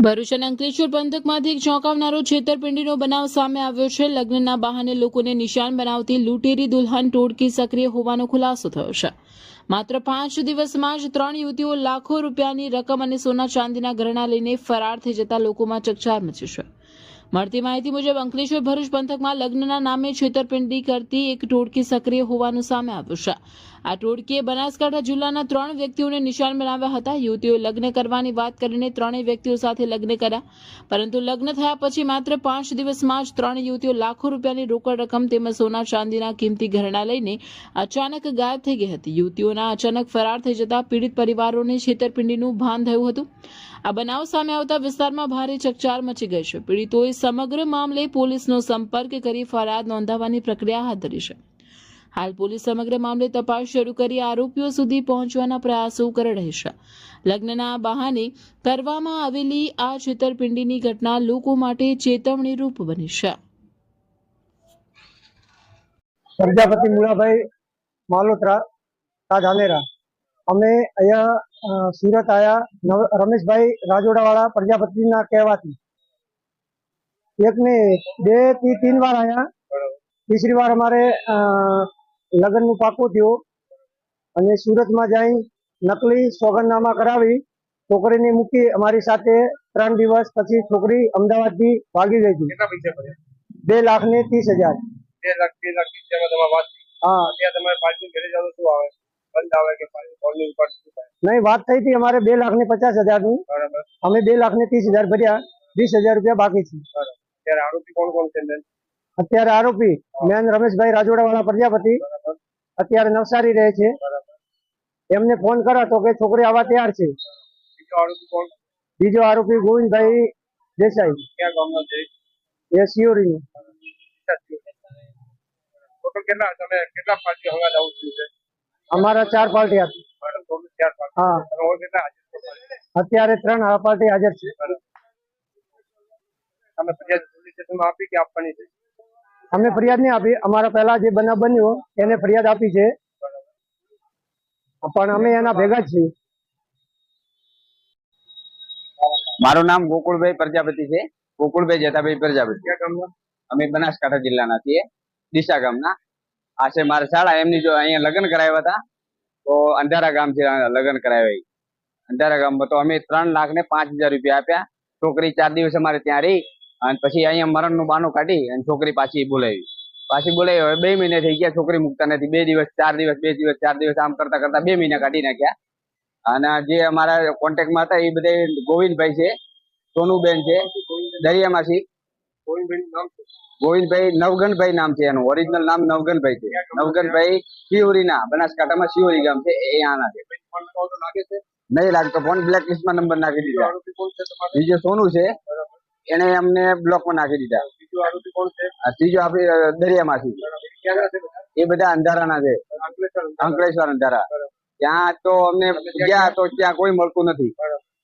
ભરૂચ અને અંકલેશ્વર પંથકમાંથી એક ચોંકાવનારો છેતરપિંડીનો બનાવ સામે આવ્યો છે. લગ્નના બહાને લોકોને નિશાન બનાવતી લૂંટેરી દુલ્હન ટોળકી સક્રિય હોવાનો ખુલાસો થયો છે. માત્ર 5 દિવસમાં જ 3 યુવતીઓ લાખો રૂપિયાની રકમ અને સોના ચાંદીના ગહણા લઈને ફરાર થઈ જતા લોકોમાં ચકચાર મચી છે. મળતી માહિતી મુજબ અંકલેશ્વર ભરૂચ પંથકમાં લગ્નના નામે છેતરપિંડી કરતી એક ટોળકી સક્રિય હોવાનું સામે આવ્યું છે. આ ટોળકીએ બનાસકાંઠા જિલ્લાના 3 વ્યક્તિઓને નિશાન બનાવ્યા હતા. યુવતીઓએ લગ્ન કરવાની વાત કરીને 3 વ્યક્તિઓ સાથે લગ્ન કર્યા, પરંતુ લગ્ન થયા પછી માત્ર 5 દિવસમાં જ 3 યુવતીઓ લાખો રૂપિયાની રોકડ રકમ તેમજ સોના ચાંદીના કિંમતી ગહણા લઈને અચાનક ગાયબ થઈ ગઈ હતી. યુવતીઓના અચાનક ફરાર થઈ જતા પીડિત પરિવારોને છેતરપિંડીનું ભાન થયું હતું. આ બનાવ સામે આવતા વિસ્તારમાં ભારે ચકચાર મચી ગઈ છે. પીડિતોએ સમગ્ર મામલે પોલીસનો સંપર્ક કરી ફરિયાદ નોંધાવવાની પ્રક્રિયા હાથ ધરી છે. હાલ પોલીસ સમગ્ર મામલે તપાસ શરૂ કરી આરોપીઓ સુધી પહોંચવાના પ્રયાસો કરી રહી છે. લગ્નના બહાને કરવામાં આવેલી આ છેતરપિંડીની ઘટના લોકો માટે ચેતવણી રૂપ બની છે. પ્રજાપતિ મુળાભાઈ માલોત્રા ધાનેરા અમે અહીંયા સુરત આયા રમેશભાઈ રાજોડાવાળા પ્રજાપતિના કહેવાથી એક ને 2 થી 3 વાર આયા. तीसरी बार हमारे लग्न નું પાકું થયું અને સુરતમાં જઈ નકલી સોગંદનામા કરાવી છોકરીને મૂકી અમારી સાથે 3 દિવસ પછી છોકરી અમદાવાદથી ભાગી ગઈ હતી. કેટલા પૈસા ભર્યા? 2,30,000. 2,30,000 વાત હા, ત્યાં તમારે પાર્ટી ઘરે જાવ તો શું આવે? બંધ આવે કે કોલની ઉપર નહીં, વાત થઈ હતી અમારે 2,50,000 ની. બરાબર. અમે 2,30,000 ભર્યા, 20,000 રૂપિયા બાકી છે. ત્યારે આરોપી કોણ કોણ છે? અત્યારે આરોપી મેન રમેશભાઈ રાજોડાવાળા પ્રજાપતિ અત્યારે નવસારી રહે છે. એમને ફોન કર્યો તો કે છોકરી આવવા તૈયાર છે. બીજો આરોપી કોણ? બીજો આરોપી ગોવિંદભાઈ દેસાઈ, ક્યાં ગામનો છે? એ સિયોરી. ટોટલ કેટલા તમે કેટલા પાર્ટી હંગાત આવું થયું છે? અમારા 4 પાર્ટી હતી. Total 4 party. હા, તમે ઓર કેટલા હાજર છો? અત્યારે 3 પાર્ટી હાજર છે. તમે ફરિયાદ પોલીસ સ્ટેશનમાં આપી કે આપવાની છે? અમે ફરિયાદ નહીં આપી. અમારા પહેલા જે બનાવ બન્યો એને ફરિયાદ આપી છે, પણ અમે એના ભેગા જ છીએ. મારું નામ ગોકુળભાઈ પ્રજાપતિ છે. ગોકુળભાઈ જેઠાભાઈ પ્રજાપતિ. ક્યાં ગામના? અમે બનાસકાંઠા જિલ્લાના છીએ, ડીસા ગામના. આ છે મારા શાળા. એમની જો અહીંયા લગ્ન કરાવ્યા હતા તો અંધારા ગામ છે, લગ્ન કરાવ્યા અંધારા ગામમાં. તો અમે 3,05,000 રૂપિયા આપ્યા. છોકરી 4 દિવસ અમારે ત્યાં રહી અને પછી અહીંયા મરણનું બાનું કાઢી અને છોકરી પાછી બોલાવી. હવે 2 મહિને થઈ ગયા, છોકરી મૂકતા નથી. 2 દિવસ 4 દિવસ 2 દિવસ 4 દિવસ આમ કરતા કરતા 2 મહિના કાઢી નાખ્યા. અને જે અમારા કોન્ટેક્ટમાં હતા એ બધા ગોવિંદભાઈ છે, સોનુબેન છે, દરિયામાસી. ગોવિંદભાઈ નવગણભાઈ નામ છે એનું, ઓરિજિનલ નામ નવગણભાઈ છે. નવગણભાઈ શિહોરીના, બનાસકાંઠામાં શિહોરી ગામ છે, એ આના છે. નહીં લાગતો ફોન, બ્લેક લિસ્ટમાં નંબર નાખી દીધા. બીજો સોનુ છે, એને અમને બ્લોકમાં નાખી દીધા. ત્રીજો આપણી દરિયામાસી, એ બધા અંધારાના છે, અંકલેશ્વર અંધારા. ત્યાં તો અમને ગયા તો ત્યાં કોઈ મળતું નથી.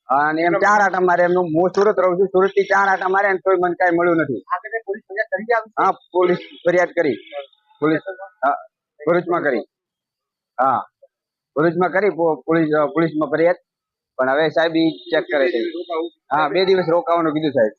અને એમ 4 આટા મારે. એમનું હું સુરત રહું છું, સુરત થી 4 આટા મારે તોય મને કઈ મળ્યું નથી. હા, પોલીસ ફરિયાદ કરી, પોલીસ ભરૂચમાં કરી. હા, ભરૂચમાં કરી પોલીસમાં ફરિયાદ. પણ હવે સાહેબ ઈ ચેક કરે છે. હા, 2 દિવસ રોકાવાનું કીધું સાહેબ.